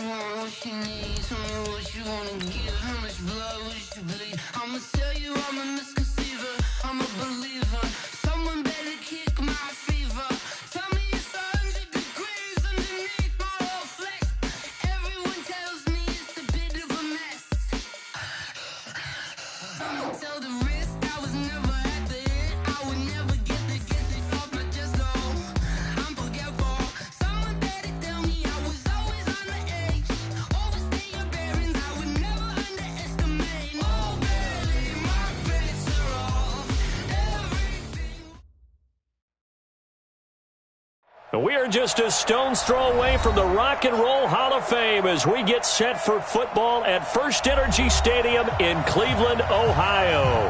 want, what you need. Tell me what you wanna give. How much blood would you bleed? I'ma tell you I'm a misconceiver. I'm a believer. Someone better kick my fever. Tell me it's 100 degrees underneath my whole flesh. Everyone tells me it's a bit of a mess. I'ma tell the risk I was never at the end. I would never get it off my chest. Oh, I'm forgetful. Someone better tell me I was always on the edge. Overstay your bearings. I would never underestimate. Oh, barely my bets are off. Everything. We are just a stone's throw away from the Rock and Roll Hall of Fame as we get set for football at First Energy Stadium in Cleveland, Ohio.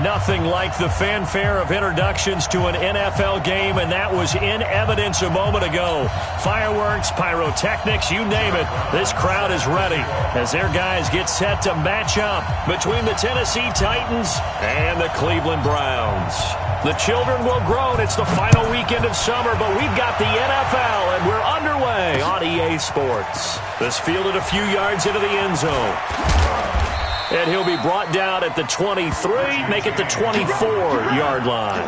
Nothing like the fanfare of introductions to an NFL game, and that was in evidence a moment ago. Fireworks, pyrotechnics, you name it. This crowd is ready as their guys get set to match up between the Tennessee Titans and the Cleveland Browns. The children will groan. It's the final weekend of summer, but we've got the NFL, and we're underway on EA Sports. This fielded a few yards into the end zone. And he'll be brought down at the 23, make it the 24-yard line.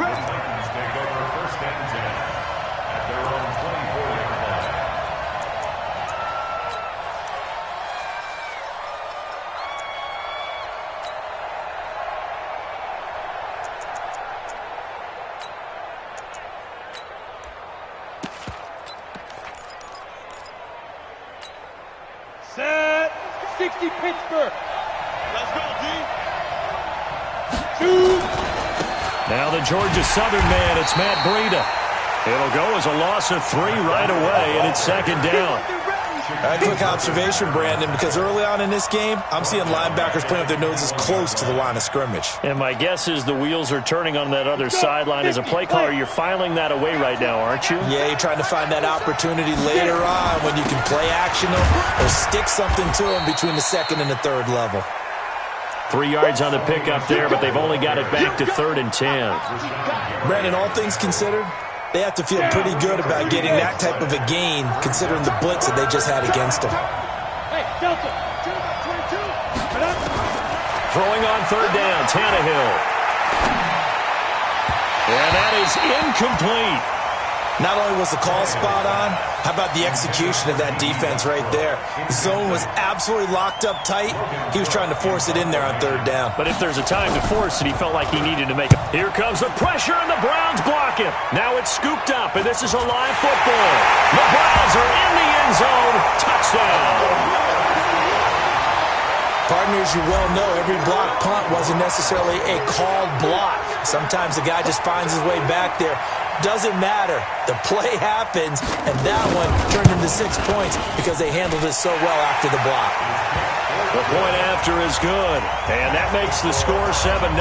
Set 60 Pittsburgh. Let's go, D. Now the Georgia Southern man, it's Matt Breida. It'll go as a loss of 3 right away, and it's second down. A quick observation, Brandon, because early on in this game, I'm seeing linebackers playing with their noses close to the line of scrimmage. And my guess is the wheels are turning on that other sideline. As a play caller, you're filing that away right now, aren't you? Yeah, you're trying to find that opportunity later on when you can play action them or stick something to them between the second and the third level. 3 yards on the pickup there, but they've only got it back to 3rd and 10. Brandon, all things considered, they have to feel pretty good about getting that type of a gain considering the blitz that they just had against them. Hey, Delta. 22. Throwing on 3rd down, Tannehill. And that is incomplete. Not only was the call spot on, how about the execution of that defense right there? The zone was absolutely locked up tight. He was trying to force it in there on 3rd down. But if there's a time to force it, he felt like he needed to make it. Here comes the pressure, and the Browns block it. Now it's scooped up, and this is a live football. The Browns are in the end zone. Touchdown. Partners, you well know every block punt wasn't necessarily a called block. Sometimes the guy just finds his way back there. Doesn't matter. The play happens, and that one turned into 6 points because they handled it so well after the block. The point after is good, and that makes the score 7-0.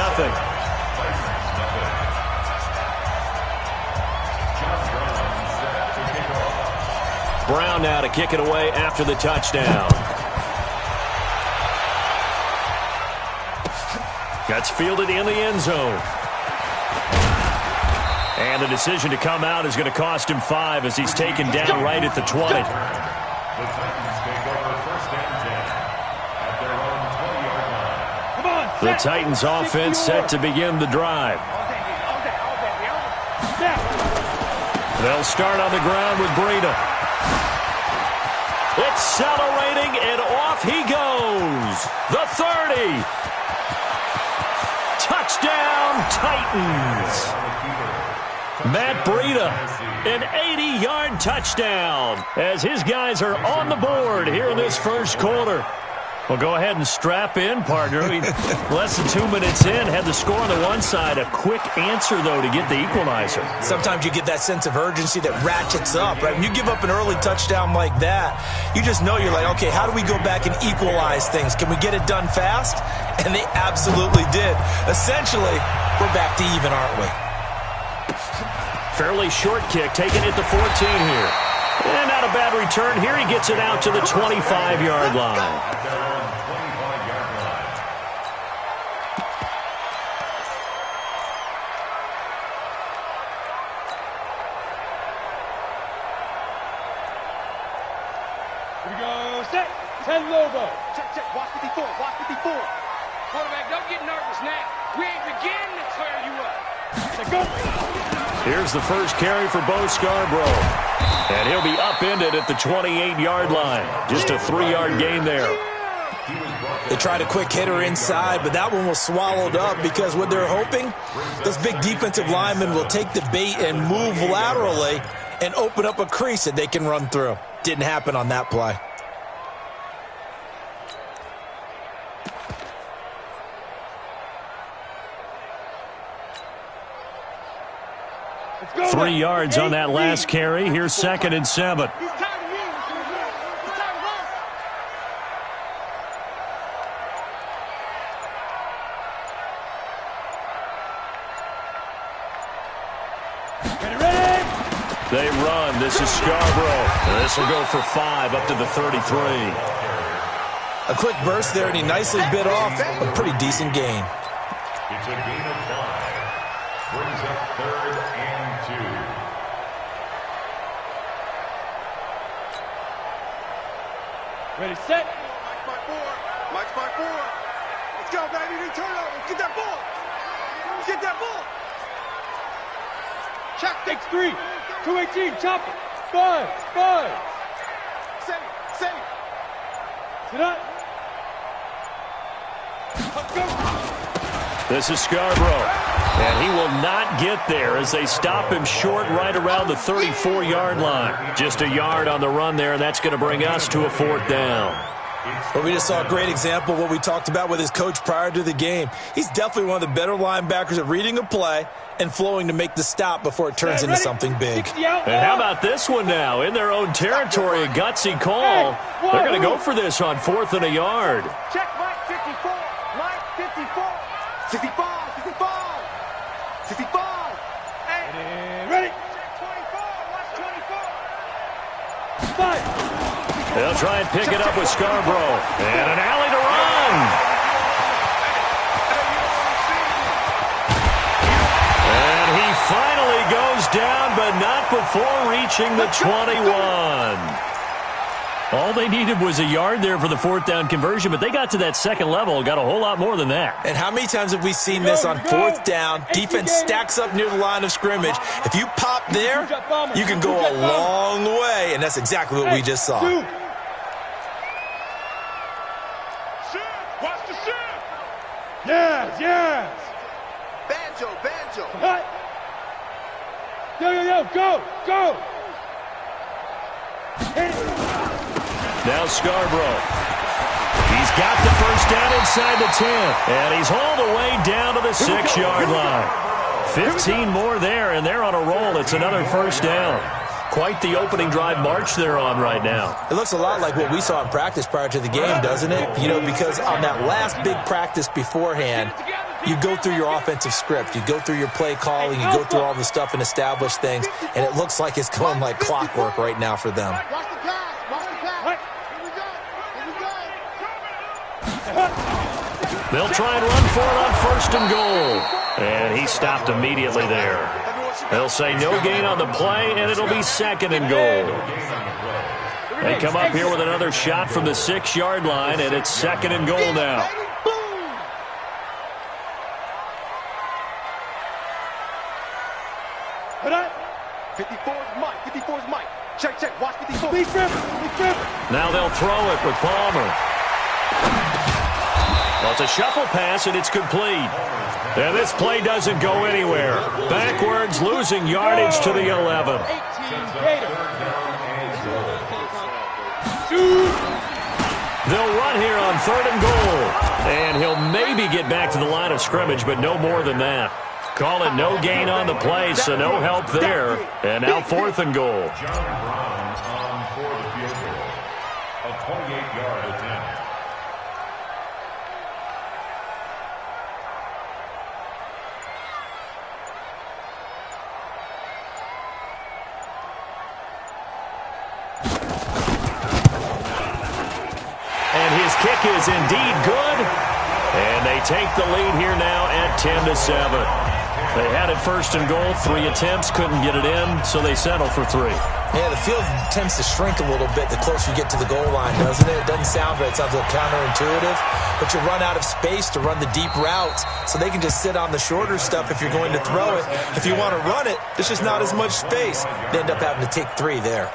Brown now to kick it away after the touchdown. That's fielded in the end zone. And the decision to come out is going to cost him 5 as he's taken down right at the 20. The Titans offense set to begin the drive. They'll start on the ground with Breida. Accelerating, and off he goes. The 30. Touchdown, Titans. Matt Breida, an 80-yard touchdown as his guys are on the board here in this first quarter. Well, go ahead and strap in, partner. Less than 2 minutes in, had the score on the one side. A quick answer, though, to get the equalizer. Sometimes you get that sense of urgency that ratchets up, right? When you give up an early touchdown like that, you just know you're like, okay, how do we go back and equalize things? Can we get it done fast? And they absolutely did. Essentially, we're back to even, aren't we? Fairly short kick, taken at the 14 here. And not a bad return here. He gets it out to the 25-yard line. Set. 10 logo. Check, check. Watch 54. Watch 54. Quarterback, don't get nervous now. We ain't beginning to tear you up. Let's go. Here's the first carry for Bo Scarborough. And he'll be upended at the 28-yard line. Just a 3-yard gain there. They tried a quick hitter inside, but that one was swallowed up because what they're hoping, this big defensive lineman will take the bait and move laterally and open up a crease that they can run through. Didn't happen on that play. Let's go. 3 yards on that last carry. Here's 2nd and 7. He's tired of me. He's tired of us. Ready. They run. This is Scarborough. This will go for 5 up to the 33. A quick burst there, and he nicely bit off a pretty decent gain. It's a gain of 5. Brings up 3rd and 2. Ready, set. Mike's my 4. Mike's my 4. Let's go, baby. New turnover. Let's get that ball. Let's get that ball. Check. Takes 3. 218. Chop it. 5. 5. Save. Save. Sit up. Let's go. This is Scarborough. And he will not get there as they stop him short right around the 34-yard line. Just a yard on the run there, and that's going to bring us to a 4th down. But we just saw a great example of what we talked about with his coach prior to the game. He's definitely one of the better linebackers at reading a play and flowing to make the stop before it turns into something big. And how about this one now? In their own territory, a gutsy call. They're going to go for this on 4th and a yard. Check Mike 54. Mike 54. 65. 65. 65. Hey. Ready. Check 24. Watch 24. 5. They'll try and pick it up with Scarborough. And an alley to run. And he finally goes down, but not before reaching the 21. All they needed was a yard there for the 4th down conversion, but they got to that second level, got a whole lot more than that. And how many times have we seen this on 4th down? Defense stacks up near the line of scrimmage. If you pop there, you can go a long way, and that's exactly what we just saw. Watch the shit. Yes, yes. Banjo, banjo. Hut. Yo, go, go. Hit it. Now Scarborough. He's got the first down inside the 10. And he's all the way down to the 6-yard line. 15 more there, and they're on a roll. It's another first down. Quite the opening drive march they're on right now. It looks a lot like what we saw in practice prior to the game, doesn't it? You know, because on that last big practice beforehand, you go through your offensive script. You go through your play calling. You go through all the stuff and establish things. And it looks like it's going like clockwork right now for them. Watch the pass. Watch the pass. Here we go. Here we go. They'll try and run for it on 1st and goal. And he stopped immediately there. They'll say no gain on the play, and it'll be 2nd and goal. They come up here with another shot from the 6-yard line, and it's 2nd and goal now. Put up. 54's Mike. 54's Mike. Check, check. Watch 54. Big grip. Big grip. Now they'll throw it with Palmer. Well, it's a shuffle pass, and it's complete. And this play doesn't go anywhere. Backwards, losing yardage to the 11. 18 Gator. Shoot. They'll run here on 3rd and goal. And he'll maybe get back to the line of scrimmage, but no more than that. Call it no gain on the play, so no help there. And now 4th and goal. John Brown on for the field goal. A 28-yard attempt. And his kick is indeed good. And they take the lead here now at 10-7. They had it 1st and goal, 3 attempts, couldn't get it in, so they settle for 3. Yeah, the field tends to shrink a little bit the closer you get to the goal line, doesn't it? It doesn't sound right. It sounds a little counterintuitive. But you run out of space to run the deep routes, so they can just sit on the shorter stuff if you're going to throw it. If you want to run it, there's just not as much space. They end up having to take 3 there.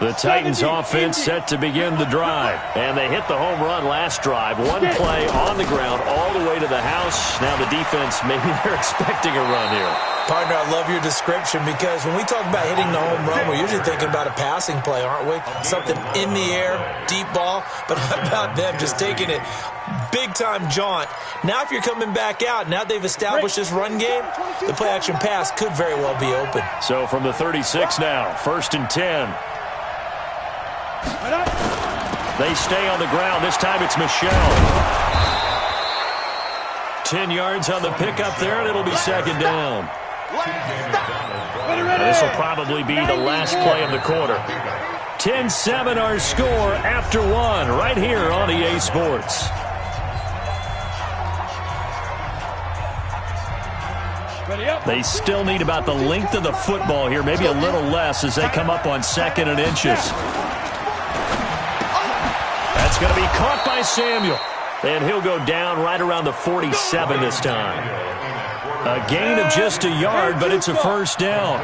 The Titans offense set to begin the drive. And they hit the home run last drive. One play on the ground all the way to the house. Now the defense, maybe they're expecting a run here. Partner, I love your description because when we talk about hitting the home run, we're usually thinking about a passing play, aren't we? Something in the air, deep ball. But how about them just taking it big-time jaunt? Now if you're coming back out, now they've established this run game, the play-action pass could very well be open. So from the 36 now, 1st and 10. They stay on the ground. This time it's Michelle. 10 yards on the pickup there, and it'll be 2nd down. This will probably be the last play of the quarter. 10-7 our score after 1 right here on EA Sports. They still need about the length of the football here, maybe a little less as they come up on 2nd and inches. That's going to be caught by Samuel. And he'll go down right around the 47 this time. A gain of just a yard, but it's a 1st down.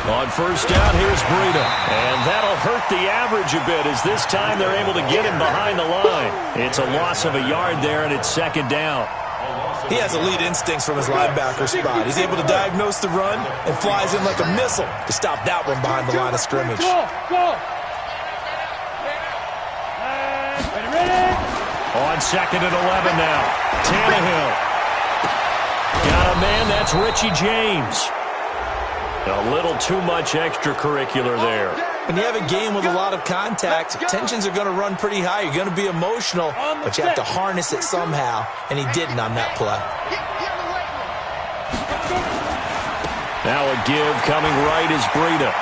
On 1st down, here's Breida. And that'll hurt the average a bit as this time they're able to get him behind the line. It's a loss of a yard there, and it's 2nd down. He has elite instincts from his linebacker spot. He's able to diagnose the run and flies in like a missile to stop that one behind the line of scrimmage. On 2nd and 11 now. Tannehill. Got a man, that's Richie James. A little too much extracurricular there. When you have a game with a lot of contact, tensions are going to run pretty high. You're going to be emotional, but you have to harness it somehow, and he didn't on that play. Now a give coming right is Breida.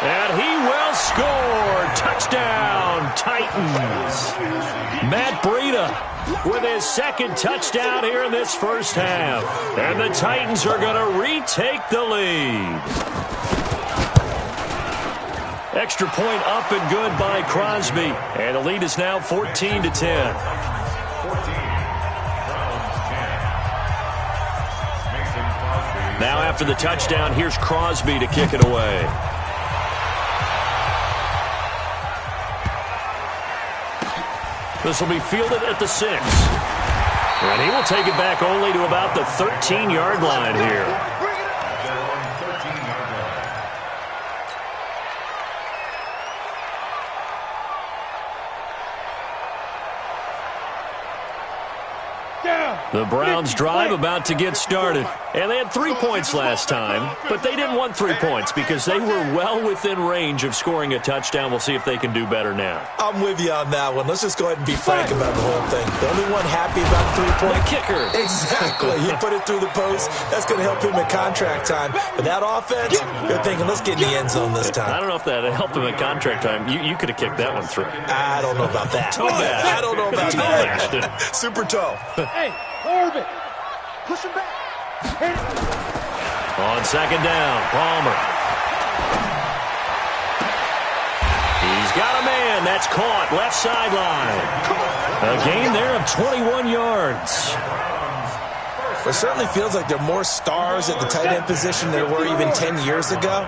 And he will score. Touchdown, Titans. Matt Breida with his 2nd touchdown here in this 1st half. And the Titans are going to retake the lead. Extra point up and good by Crosby. And the lead is now 14-10. Now after the touchdown, here's Crosby to kick it away. This will be fielded at the 6. And he will take it back only to about the 13-yard line here. The Browns drive about to get started. And they had 3 points last time, but they didn't want 3 points because they were well within range of scoring a touchdown. We'll see if they can do better now. I'm with you on that one. Let's just go ahead and be frank about the whole thing. The only one happy about 3 points. The kicker. Exactly. He put it through the post. That's going to help him at contract time. But that offense, you're thinking, let's get in the end zone this time. I don't know if that helped him at contract time. You could have kicked that one through. I don't know about that. I don't know about that. Super toe. Hey, Corbin, push him back. On 2nd down, Palmer. He's got a man. That's caught. Left sideline. A gain there of 21 yards. It certainly feels like there are more stars at the tight end position than there were even 10 years ago.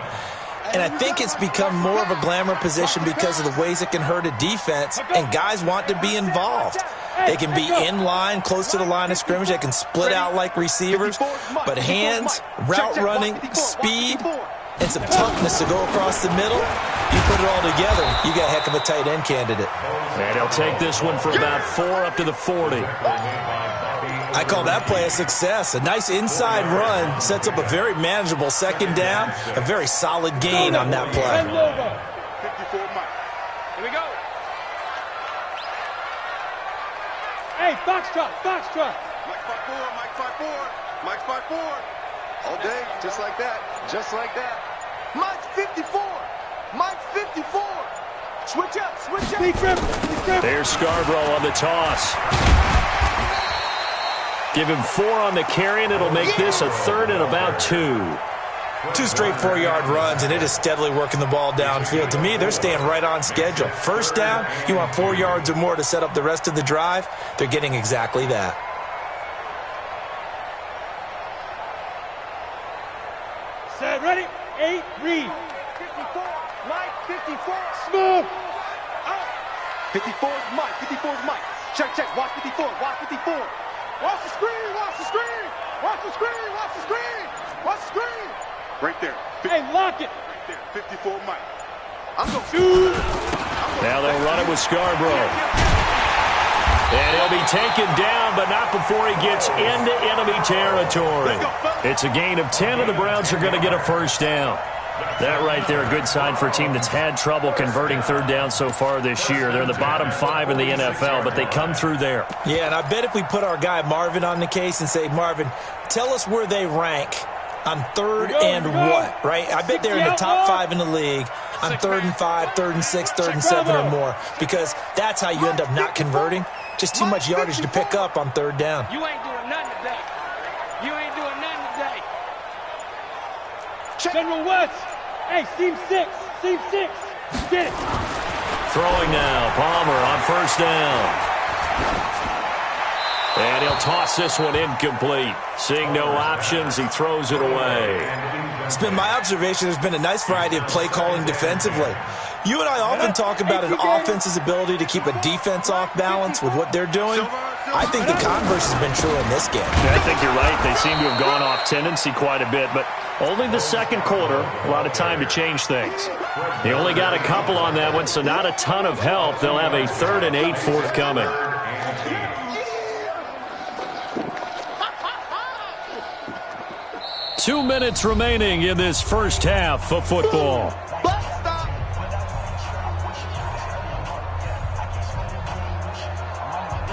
And I think it's become more of a glamour position because of the ways it can hurt a defense, and guys want to be involved. They can be in line, close to the line of scrimmage. They can split out like receivers. But hands, route running, speed, and some toughness to go across the middle, you put it all together, you got a heck of a tight end candidate. And he'll take this one for about 4 up to the 40. I call that play a success. A nice inside run sets up a very manageable 2nd down, a very solid gain on that play. 54 Mike. Here we go. Hey, Foxtrot, Foxtrot. Mike 5-4, Mike 5-4, Mike 5-4. All day, just like that, just like that. Mike 54, Mike 54. Switch up, switch up. Speed dribble, speed dribble. There's Scarborough on the toss. Give him 4 on the carry, and it'll make this a 3rd and about 2. 2 straight 4-yard runs, and it is steadily working the ball downfield. To me, they're staying right on schedule. First down, you want 4 yards or more to set up the rest of the drive. They're getting exactly that. Set, ready? 8, read. 54, Mike, 54. Smooth. Out. 54 is Mike, 54 is Mike. Check, check, watch 54, watch 54. Watch the screen, watch the screen. Watch the screen, watch the screen. Watch the screen. Right there. Hey, lock it. Right there, 54 Mike. I'm going to Shoot. Now they'll run it with Scarborough. And he'll be taken down, but not before he gets into enemy territory. It's a gain of 10, and the Browns are going to get a first down. That right there, a good sign for a team that's had trouble converting 3rd down so far this year. They're in the bottom 5 in the NFL, but they come through there. Yeah, and I bet if we put our guy Marvin on the case and say, Marvin, tell us where they rank on 3rd and what, right? I bet they're in the top 5 in the league on 3rd and 5, 3rd and 6, 3rd and 7 or more, because that's how you end up not converting. Just too much yardage to pick up on 3rd down. You ain't doing nothing today. You ain't doing nothing today. General West. Hey, seam 6. Seam 6. Get it. Throwing now, Palmer on first down. And he'll toss this one incomplete. Seeing no options, he throws it away. It's been my observation there's been a nice variety of play calling defensively. You and I often talk about an offense's ability to keep a defense off balance with what they're doing. I think the converse has been true in this game. Yeah, I think you're right. They seem to have gone off tendency quite a bit, but only the second quarter, a lot of time to change things. They only got a couple on that one, so not a ton of help. They'll have a 3rd and 8 forthcoming. Two minutes remaining in this first half of football.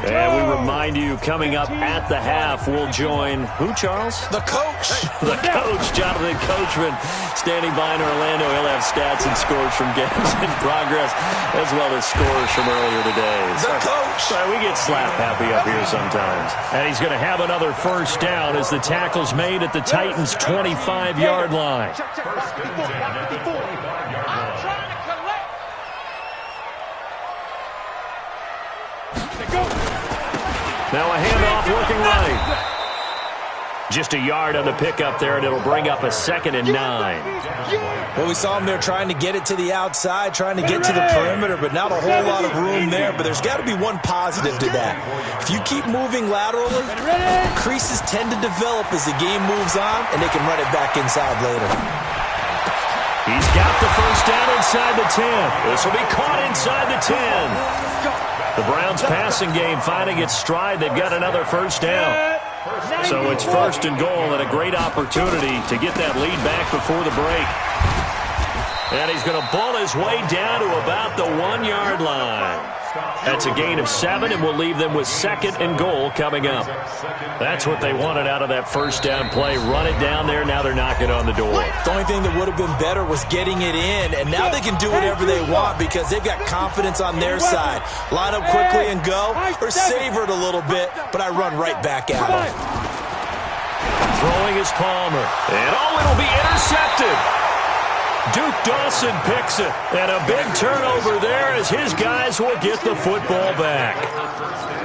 And we remind you, coming up at the half, we'll join who, Charles? The coach. The coach, Jonathan Coachman, standing by in Orlando. He'll have stats and scores from games in progress, as well as scores from earlier today. The coach. Sorry, we get slap happy up here sometimes. And he's going to have another first down as the tackle's made at the Titans' 25-yard line. Check, check, watch 54, watch 54. I'm trying to collect. Go. Now a handoff working right. Just a yard on the pickup there, and it'll bring up a 2nd and 9. Well, we saw him there trying to get it to the outside, trying to get to the perimeter, but not a whole lot of room there. But there's got to be one positive to that. If you keep moving laterally, creases tend to develop as the game moves on, and they can run it back inside later. He's got the first down inside the 10. This will be caught inside the 10. The Browns passing game finding its stride. They've got another first down. So it's 1st and goal, and a great opportunity to get that lead back before the break. And he's going to bull his way down to about the 1-yard line. That's a gain of 7, and we'll leave them with 2nd and goal coming up. That's what they wanted out of that first down play. Run it down there. Now they're knocking on the door. The only thing that would have been better was getting it in, and now they can do whatever they want because they've got confidence on their side. Line up quickly and go, or savor it a little bit, but I run right back at them. Throwing is Palmer. And it'll be intercepted. Duke Dawson picks it, and a big turnover there as his guys will get the football back.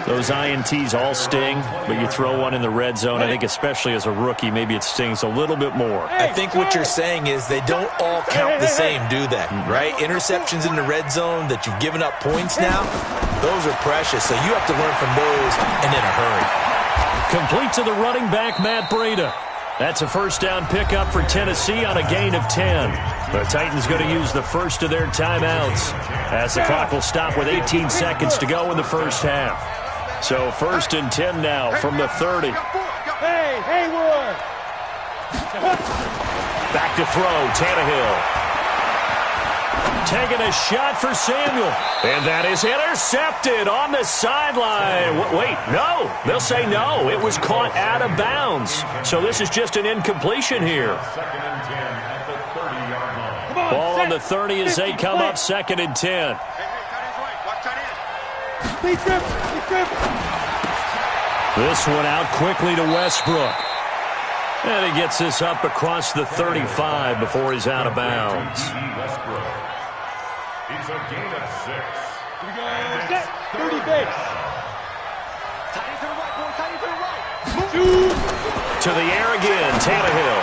Those INTs all sting, but you throw one in the red zone, I think especially as a rookie, maybe it stings a little bit more. I think what you're saying is they don't all count the same, do they? Right? Interceptions in the red zone that you've given up points now, those are precious, so you have to learn from those and in a hurry. Complete to the running back, Matt Breida. That's a first down pickup for Tennessee on a gain of 10. The Titans going to use the first of their timeouts as the clock will stop with 18 seconds to go in the first half. So 1st and 10 now from the 30. Hey, Hayward. Back to throw, Tannehill. Taking a shot for Samuel. And that is intercepted on the sideline. Wait, no. They'll say no. It was caught out of bounds. So this is just an incompletion here. Ball on the 30 as they come up 2nd and 10. This one out quickly to Westbrook. And he gets this up across the 35 before he's out of bounds. Westbrook. It's a gain of 6. Here we go. Set. 30 base. Tight to the right, boy. Tight to the right. To the air again, Tannehill.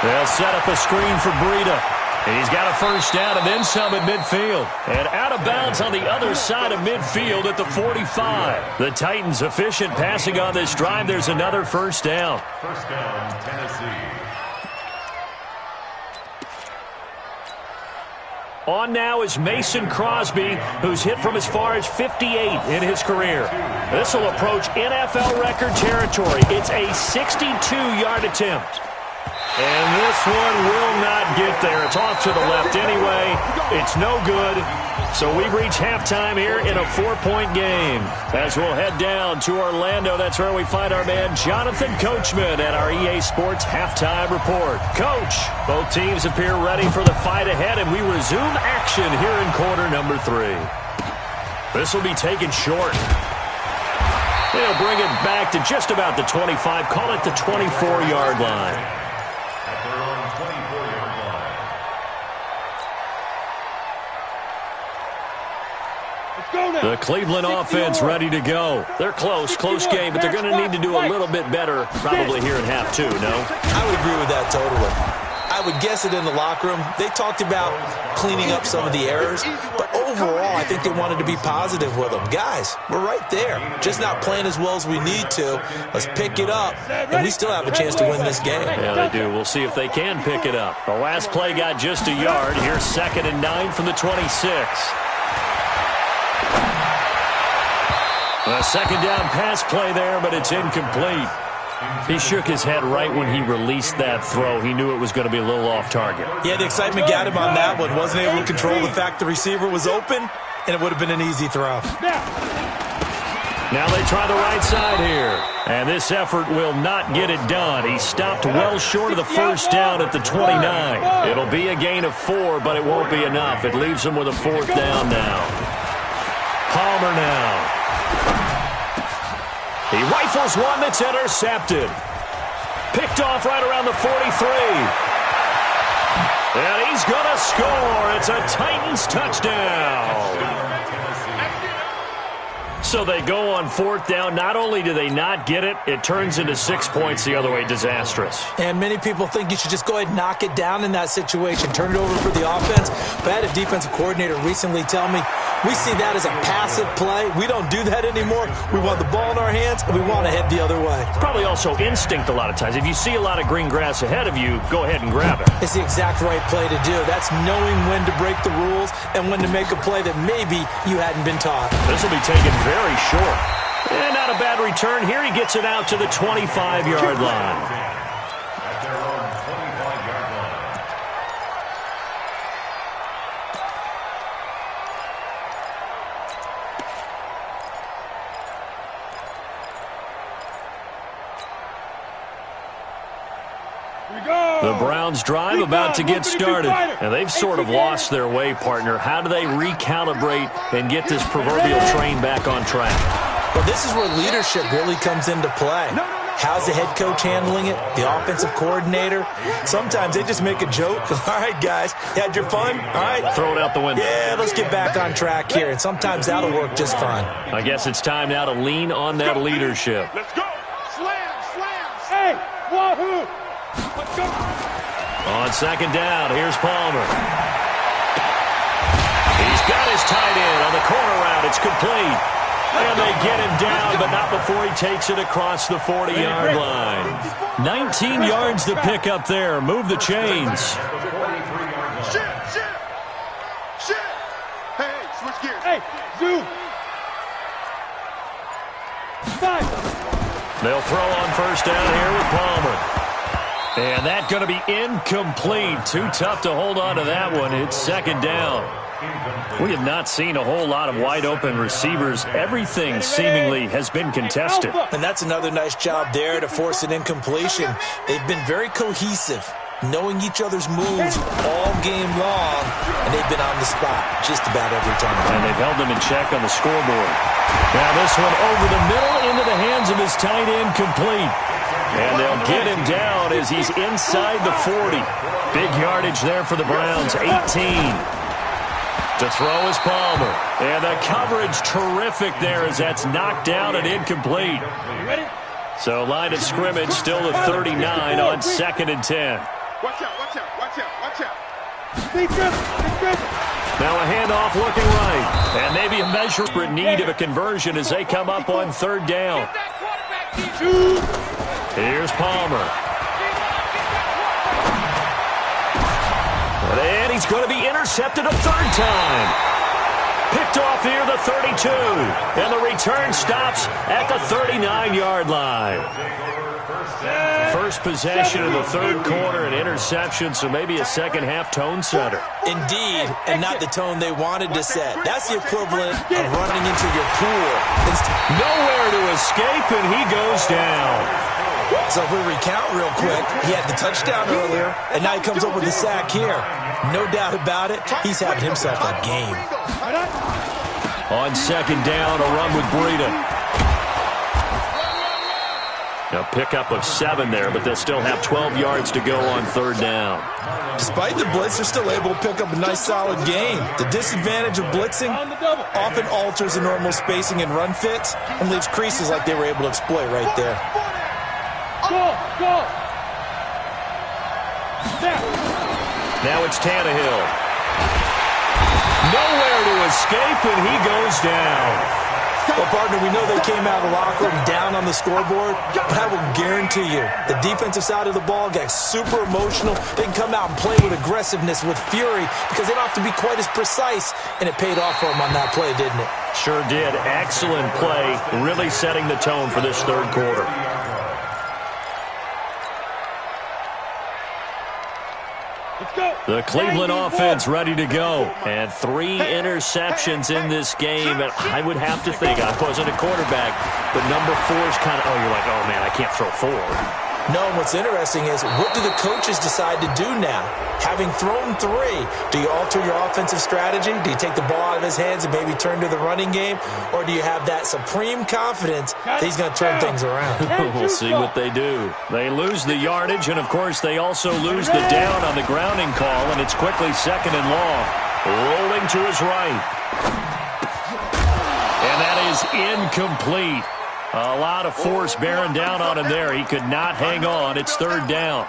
They'll set up a screen for Breida. And he's got a first down and then some at midfield. And out of bounds on the other side of midfield at the 45. The Titans efficient passing on this drive. There's another first down. First down, Tennessee. On now is Mason Crosby, who's hit from as far as 58 in his career. This will approach NFL record territory. It's a 62-yard attempt. And this one will not get there. It's off to the left anyway. It's no good. So we reach halftime here in a 4-point game. As we'll head down to Orlando, that's where we find our man Jonathan Coachman at our EA Sports Halftime Report. Coach, both teams appear ready for the fight ahead, and we resume action here in quarter number 3. This will be taken short. They'll bring it back to just about the 25, call it the 24-yard line. The Cleveland offense ready to go. They're close game, but they're going to need to do a little bit better probably here in half 2, no? I would agree with that totally. I would guess it in the locker room. They talked about cleaning up some of the errors, but overall, I think they wanted to be positive with them. Guys, we're right there. Just not playing as well as we need to. Let's pick it up, and we still have a chance to win this game. Yeah, they do. We'll see if they can pick it up. The last play got just a yard. Here's 2nd and 9 from the 26. A second down pass play there, but it's incomplete. He shook his head right when he released that throw. He knew it was going to be a little off target. Yeah, the excitement got him on that one. Wasn't able to control the fact the receiver was open, and it would have been an easy throw. Now they try the right side here. And this effort will not get it done. He stopped well short of the first down at the 29. It'll be a gain of 4, but it won't be enough. It leaves him with a 4th down now. Palmer now. He rifles one that's intercepted. Picked off right around the 43. And he's going to score. It's a Titans touchdown. So they go on 4th down. Not only do they not get it, it turns into 6 points the other way. Disastrous. And many people think you should just go ahead and knock it down in that situation. Turn it over for the offense. But I had a defensive coordinator recently tell me, we see that as a passive play. We don't do that anymore. We want the ball in our hands, and we want to head the other way. Probably also instinct a lot of times. If you see a lot of green grass ahead of you, go ahead and grab it. It's the exact right play to do. That's knowing when to break the rules and when to make a play that maybe you hadn't been taught. This will be taken very short. And not a bad return. Here he gets it out to the 25-yard line. The Browns drive about to get started, and they've sort of lost their way, partner. How do they recalibrate and get this proverbial train back on track? Well, this is where leadership really comes into play. How's the head coach handling it? The offensive coordinator? Sometimes they just make a joke. All right, guys, you had your fun? All right. Throw it out the window. Yeah, let's get back on track here, and sometimes that'll work just fine. I guess it's time now to lean on that leadership. Let's go. Slam. Hey, wahoo! Let's go. On 2nd down, here's Palmer. He's got his tight end on the corner route. It's complete. And they get him down, but not before he takes it across the 40-yard line. 19 yards to pick up there. Move the chains. Shit. Hey, switch gears. Hey, zoom. Five. They'll throw on 1st down here with Palmer. And that's going to be incomplete. Too tough to hold on to that one. It's 2nd down. We have not seen a whole lot of wide-open receivers. Everything seemingly has been contested. And that's another nice job there to force an incompletion. They've been very cohesive. knowing each other's moves all game long, and they've been on the spot just about every time. And they've held them in check on the scoreboard. Now this one over the middle into the hands of his tight end, complete. And they'll get him down as he's inside the 40. Big yardage there for the Browns, 18. To throw is Palmer. And the coverage terrific there as that's knocked down and incomplete. So line of scrimmage still at 39 on 2nd and 10. Watch out, watch out, watch out, watch out. Now a handoff looking right. And maybe a measurable need of a conversion as they come up on 3rd down. Here's Palmer. And he's going to be intercepted a 3rd time. Picked off here, the 32. And the return stops at the 39-yard line. First possession of the 3rd quarter, an interception, so maybe a second-half tone setter. Indeed, and not the tone they wanted to set. That's the equivalent of running into your pool. Nowhere to escape, and he goes down. So if we recount real quick, he had the touchdown earlier, and now he comes up with the sack here. No doubt about it, he's having himself a game. On 2nd down, a run with Breida. Now pickup of 7 there, but they'll still have 12 yards to go on 3rd down. Despite the blitz, they're still able to pick up a nice solid gain. The disadvantage of blitzing often alters the normal spacing and run fits and leaves creases like they were able to exploit right there. Go! Now it's Tannehill. Nowhere to escape, and he goes down. Well, partner, we know they came out of the locker room down on the scoreboard, but I will guarantee you the defensive side of the ball got super emotional. They can come out and play with aggressiveness, with fury, because they don't have to be quite as precise, and it paid off for them on that play, didn't it? Sure did. Excellent play, really setting the tone for this 3rd quarter. The Cleveland offense ready to go. And 3 interceptions in this game. And I would have to think, I wasn't a quarterback, but number 4 is kind of, you're like, oh, man, I can't throw 4. No, what's interesting is, what do the coaches decide to do now? Having thrown 3, do you alter your offensive strategy? Do you take the ball out of his hands and maybe turn to the running game? Or do you have that supreme confidence that he's going to turn things around? We'll see what they do. They lose the yardage, and, of course, they also lose the down on the grounding call, and it's quickly 2nd and long. Rolling to his right. And that is incomplete. A lot of force bearing down on him there. He could not hang on. It's 3rd down.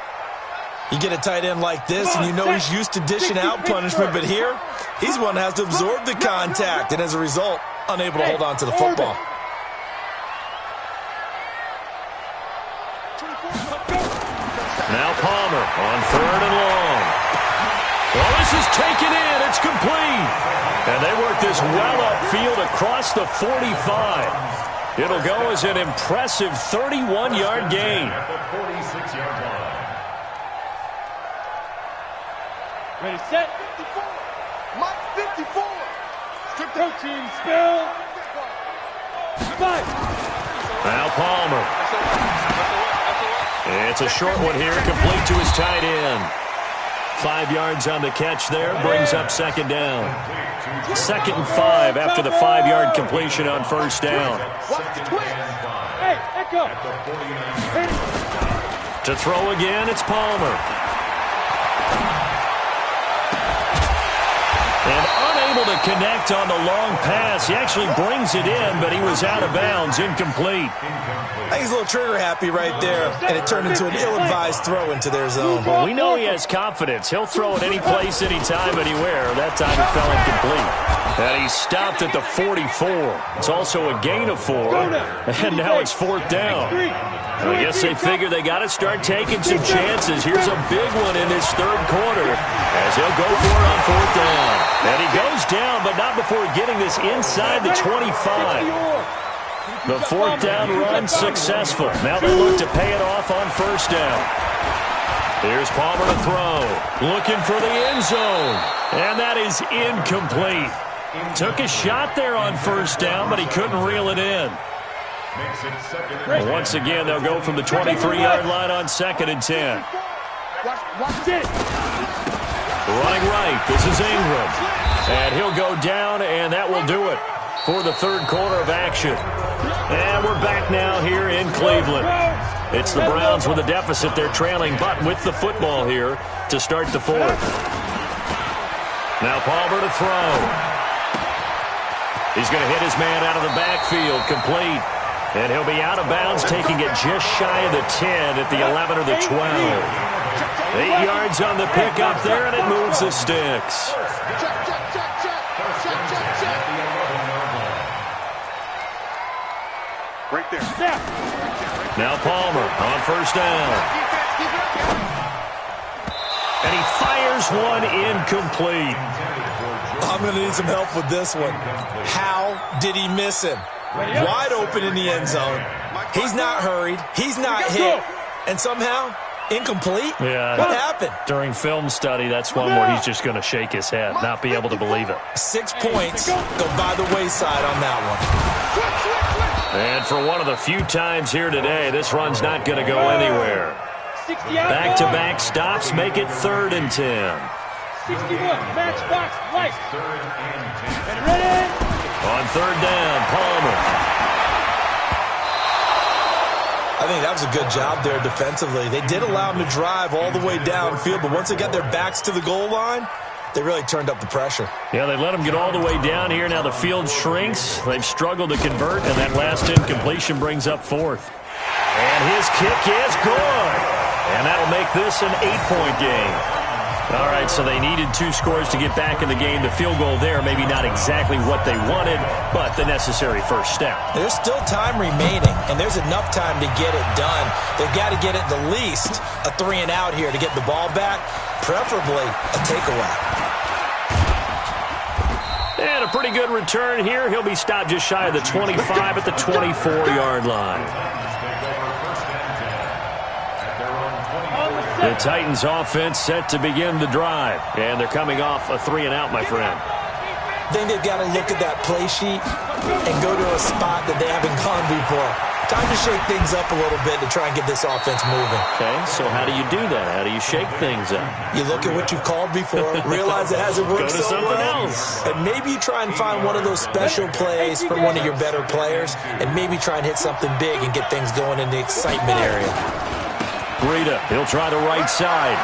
You get a tight end like this, and you know he's used to dishing out punishment, but here, he's one that has to absorb the contact, and as a result, unable to hold on to the football. Now Palmer on 3rd and long. Well, this is taken in. It's complete. And they work this well upfield across the 45. It'll go as an impressive 31-yard gain. Ready, set. 54. Mike 54. Protein spill. 5. Now Palmer. It's a short one here, complete to his tight end. 5 yards on the catch there, brings up 2nd down. 2nd and 5 after the 5-yard completion on 1st down. Hey, echo. To throw again, it's Palmer. And unable to connect on the long pass. He actually brings it in, but he was out of bounds, incomplete. I think he's a little trigger happy right there, and it turned into an ill-advised throw into their zone. Well, we know he has confidence. He'll throw it any place, anytime, anywhere. That time it fell incomplete. And he stopped at the 44. It's also a gain of 4, and now it's 4th down. I guess they figure they got to start taking some chances. Here's a big one in this 3rd quarter as he'll go for it on 4th down. And he goes down, but not before getting this inside the 25. The 4th down run successful. Now they look to pay it off on 1st down. Here's Palmer to throw. Looking for the end zone. And that is incomplete. Took a shot there on 1st down, but he couldn't reel it in. Once again, they'll go from the 23-yard line on 2nd and 10. Watch it. Running right, this is Ingram. And he'll go down, and that will do it for the third quarter of action. And we're back now here in Cleveland. It's the Browns with a deficit. They're trailing, but with the football here to start the fourth. Now Palmer to throw. He's going to hit his man out of the backfield, complete. And he'll be out of bounds, taking it just shy of the 10 at the 11 or the 12. 8 yards on the pickup there, and it moves the sticks. Right there. Now Palmer on first down. And he fires one incomplete. I'm going to need some help with this one. How did he miss him? Wide open in the end zone. He's not hurried. He's not hit. And somehow, incomplete? Yeah. What happened? During film study, that's one where he's just going to shake his head, not be able to believe it. 6 points go by the wayside on that one. And for one of the few times here today, this run's not going to go anywhere. Back-to-back stops make it 3rd and 10. 61, matchbox, right. Ready? On third down, Palmer. I think that was a good job there defensively. They did allow him to drive all the way downfield, but once they got their backs to the goal line, they really turned up the pressure. Yeah, they let him get all the way down here. Now the field shrinks. They've struggled to convert, and that last incompletion brings up 4th. And his kick is good. And that'll make this an 8-point game. All right, so they needed 2 scores to get back in the game. The field goal there, maybe not exactly what they wanted, but the necessary first step. There's still time remaining, and there's enough time to get it done. They've got to get at the least a 3-and-out here to get the ball back, preferably a takeaway. And a pretty good return here. He'll be stopped just shy of the 25 at the 24-yard line. The Titans offense set to begin the drive. And they're coming off a 3-and-out, my friend. I think they've got to look at that play sheet and go to a spot that they haven't gone before. Time to shake things up a little bit to try and get this offense moving. Okay, so how do you do that? How do you shake things up? You look at what you've called before, realize it hasn't worked Go to so something well, else. and maybe you try and find one of those special plays from one of your better players, and maybe try and hit something big and get things going in the excitement area. Breida, he'll try the right side.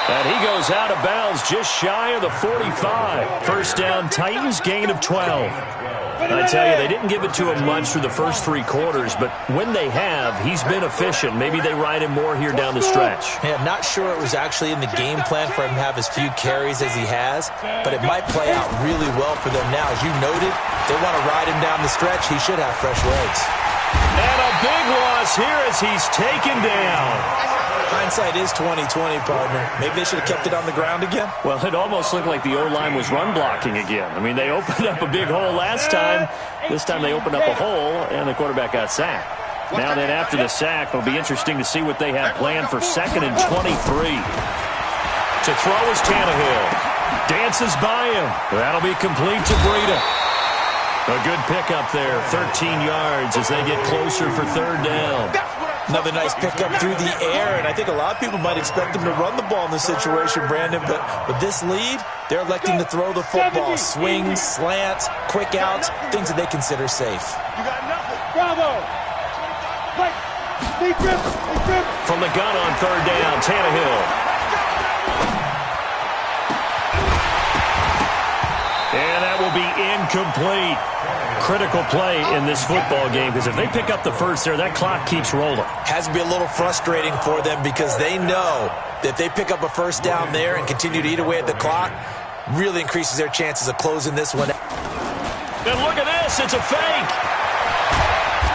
And he goes out of bounds just shy of the 45. First down, Titans, gain of 12. I tell you, they didn't give it to him much through the first 3 quarters, but when they have, he's been efficient. Maybe they ride him more here down the stretch. Yeah, I'm not sure it was actually in the game plan for him to have as few carries as he has, but it might play out really well for them now. As you noted, they want to ride him down the stretch. He should have fresh legs. And a big loss here as he's taken down. Hindsight is 20/20, partner. Maybe they should have kept it on the ground again. Well, it almost looked like the O-line was run blocking again. I mean, they opened up a big hole last time. This time they opened up a hole, and the quarterback got sacked. Now then, after the sack, it'll be interesting to see what they have planned for 2nd and 23. To throw is Tannehill. Dances by him. That'll be complete to Breida. A good pickup there, 13 yards as they get closer for 3rd down. Another nice pickup through the air, and I think a lot of people might expect them to run the ball in this situation, Brandon, but with this lead, they're electing to throw the football. Swings, slants, quick outs, things that they consider safe. You got nothing. Bravo. Right. Deep grip. From the gun on 3rd down, Tannehill. And that will be incomplete. Critical play in this football game, because if they pick up the first there, that clock keeps rolling. Has to be a little frustrating for them because they know that if they pick up a first down there and continue to eat away at the clock, really increases their chances of closing this one. And look at this, it's a fake.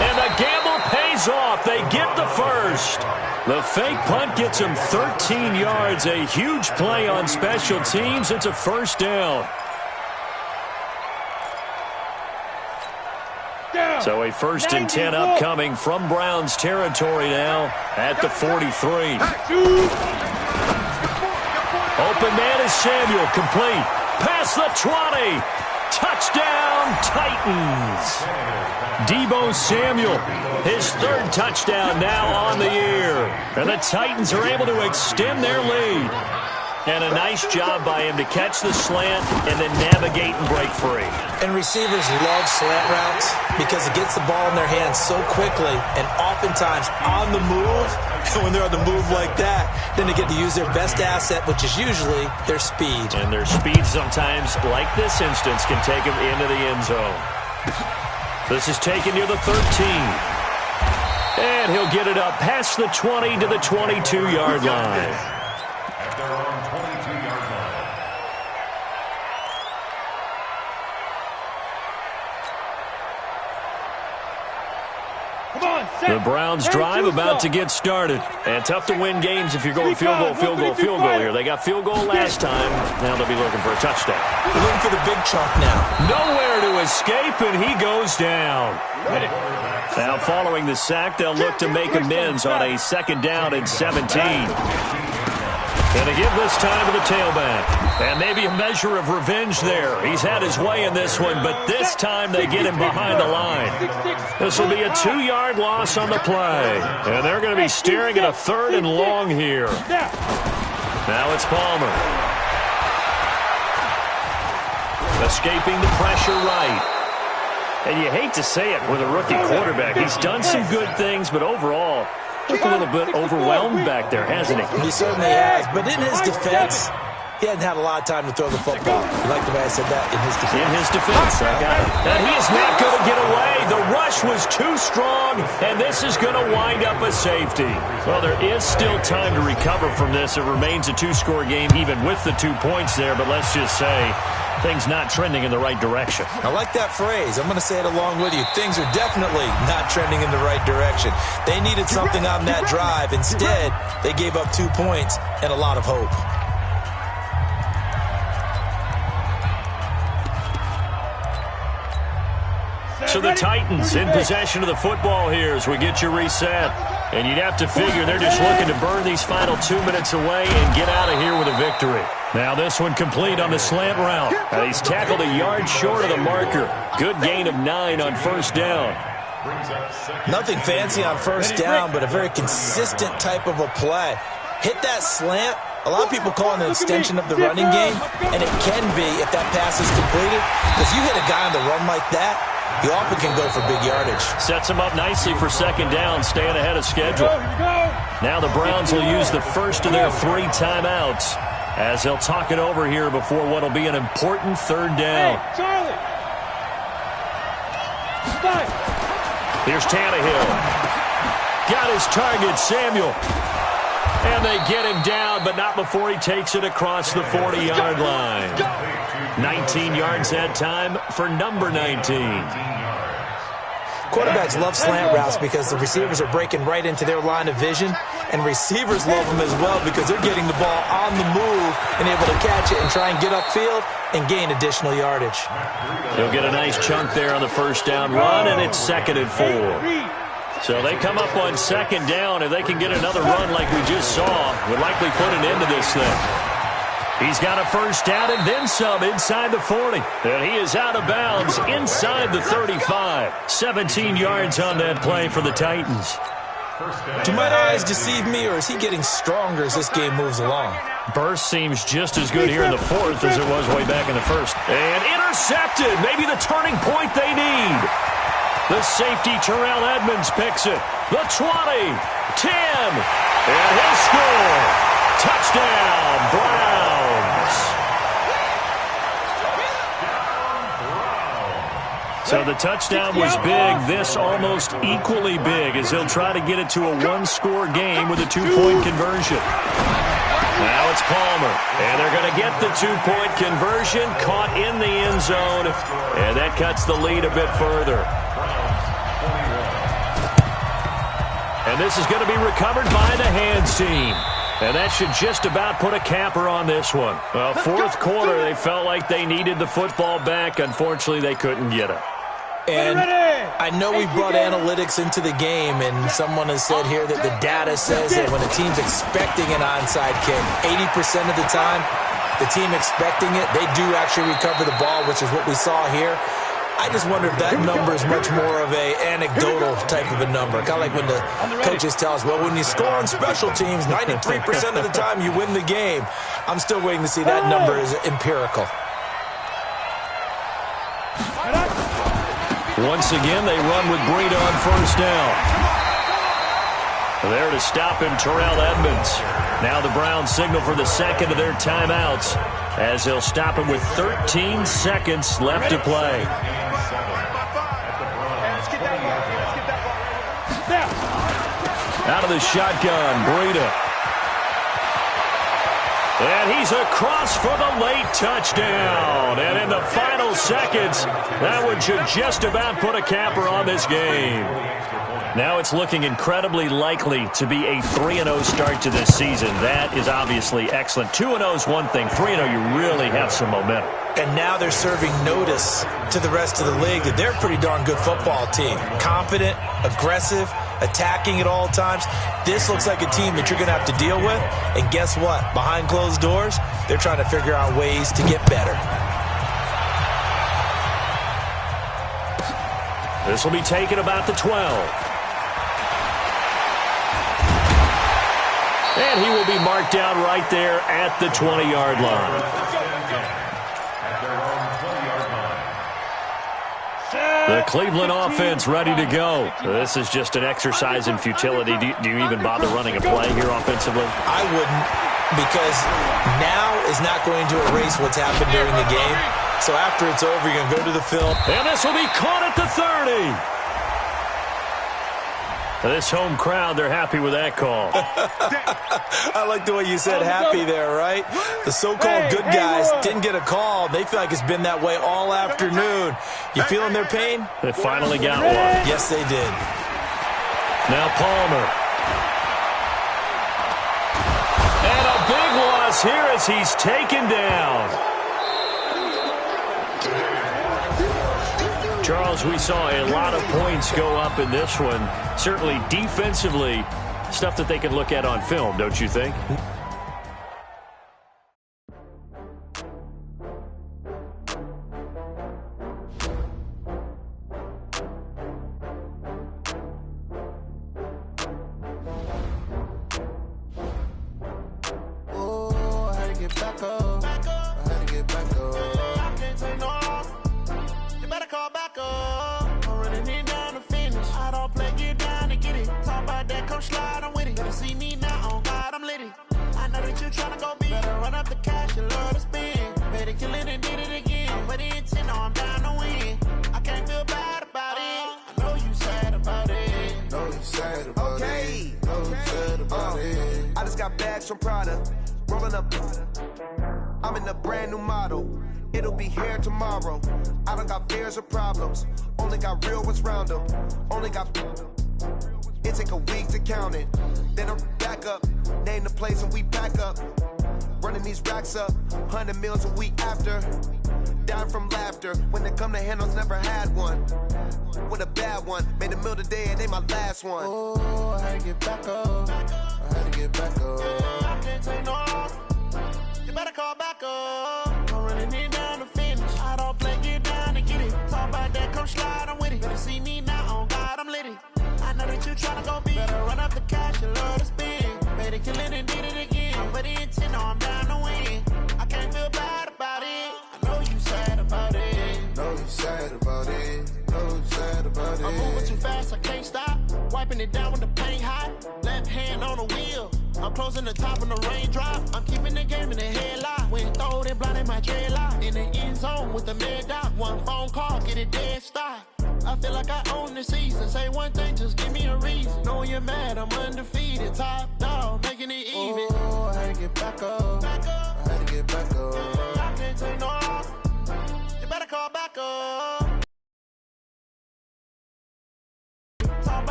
And the gamble pays off. They get the first. The fake punt gets them 13 yards. A huge play on special teams. It's a first down. So a 1st and 10 upcoming from Browns territory now at the 43. Open man is Samuel, complete. Past the 20. Touchdown, Titans. Deebo Samuel, his third touchdown now on the year. And the Titans are able to extend their lead. And a nice job by him to catch the slant and then navigate and break free. And receivers love slant routes because it gets the ball in their hands so quickly and oftentimes on the move. And when they're on the move like that, then they get to use their best asset, which is usually their speed. And their speed sometimes, like this instance, can take them into the end zone. This is taken near the 13. And he'll get it up past the 20 to the 22-yard line. At their own 22-yard line. Come on, The Browns drive about to get started. And tough to win games if you're going field goal here. They got field goal last time. Now they'll be looking for a touchdown. They're looking for the big chunk now. Nowhere to escape, and he goes down. Now following the sack, they'll look to make amends on a 2nd down and 17. Going to give this time to the tailback. And maybe a measure of revenge there. He's had his way in this one, but this time they get him behind the line. This will be a 2-yard loss on the play. And they're going to be staring at a 3rd and long here. Now it's Palmer. Escaping the pressure right. And you hate to say it with a rookie quarterback. He's done some good things, but overall, looked a little bit overwhelmed back there, hasn't he? He certainly has, but in his defense, he hadn't had a lot of time to throw the football. You like the way I said that? In his defense. In his defense, I got it. And he is not going to get away. The rush was too strong, and this is going to wind up a safety. Well, there is still time to recover from this. It remains a 2-score game, even with the 2 points there, but let's just say things not trending in the right direction. I like that phrase. I'm going to say it along with you. Things are definitely not trending in the right direction. They needed something on that drive. Instead, they gave up 2 points and a lot of hope. So the Titans in possession of the football here as we get you reset. And you'd have to figure they're just looking to burn these final 2 minutes away and get out of here with a victory. Now this one complete on the slant route. He's tackled a yard short of the marker. Good gain of 9 on 1st down. Nothing fancy on 1st down, but a very consistent type of a play. Hit that slant. A lot of people call it an extension of the running game, and it can be if that pass is completed. Because you hit a guy on the run like that, you often can go for big yardage. Sets him up nicely for 2nd down, staying ahead of schedule. Now the Browns will use the first of their 3 timeouts as they'll talk it over here before what will be an important 3rd down. Hey, Charlie. Here's Tannehill. Got his target, Samuel. And they get him down, but not before he takes it across the 40-yard line. 19 yards that time for number 19. Quarterbacks love slant routes because the receivers are breaking right into their line of vision, and receivers love them as well because they're getting the ball on the move and able to catch it and try and get upfield and gain additional yardage. He'll get a nice chunk there on the 1st down run, and it's 2nd and 4. So they come up on 2nd down. If they can get another run like we just saw, would likely put an end to this thing. He's got a 1st down and then some inside the 40. And he is out of bounds inside the 35. 17 yards on that play for the Titans. Do my eyes deceive me, or is he getting stronger as this game moves along? Burst seems just as good here in the 4th as it was way back in the 1st. And intercepted. Maybe the turning point they need. The safety, Terrell Edmonds, picks it. The 20, 10, and he'll score. Touchdown, Browns. So the touchdown was big. This almost equally big as he'll try to get it to a 1-score game with a 2-point conversion. Now it's Palmer, and they're going to get the 2-point conversion, caught in the end zone, and that cuts the lead a bit further. And this is going to be recovered by the hands team. And that should just about put a capper on this one. Well, 4th quarter, they felt like they needed the football back. Unfortunately, they couldn't get it. And I know we brought analytics into the game, and someone has said here that the data says that when a team's expecting an onside kick, 80% of the time, the team expecting it, they do actually recover the ball, which is what we saw here. I just wonder if that number is much more of a anecdotal type of a number. Kind of like when the coaches tell us, well, when you score on special teams, 93% of the time you win the game. I'm still waiting to see that number is empirical. Once again, they run with Breida on first down. There to stop him, Terrell Edmonds. Now the Browns signal for the second of their timeouts as they'll stop him with 13 seconds left to play. Out of the shotgun, Breida. And he's across for the late touchdown. And in the final seconds, that one should just about put a capper on this game. Now it's looking incredibly likely to be a 3-0 start to this season. That is obviously excellent. 2-0 is one thing. 3-0, you really have some momentum. And now they're serving notice to the rest of the league that they're a pretty darn good football team. Confident, aggressive, attacking at all times. This looks like a team that you're going to have to deal with. And guess what? Behind closed doors, they're trying to figure out ways to get better. This will be taken about the 12. And he will be marked down right there at the 20-yard line. The Cleveland offense ready to go. This is just an exercise in futility. Do you even bother running a play here offensively? I wouldn't, because now is not going to erase what's happened during the game. So after it's over, you're going to go to the film. And this will be caught at the 30. This home crowd, they're happy with that call. I like the way you said happy there, right? The so-called good guys didn't get a call. They feel like it's been that way all afternoon. You feeling their pain? They finally got one. Yes, they did. Now Palmer. And a big loss here as he's taken down. Charles, we saw a lot of points go up in this one. Certainly defensively, stuff that they can look at on film, don't you think?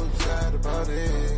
Sad about it.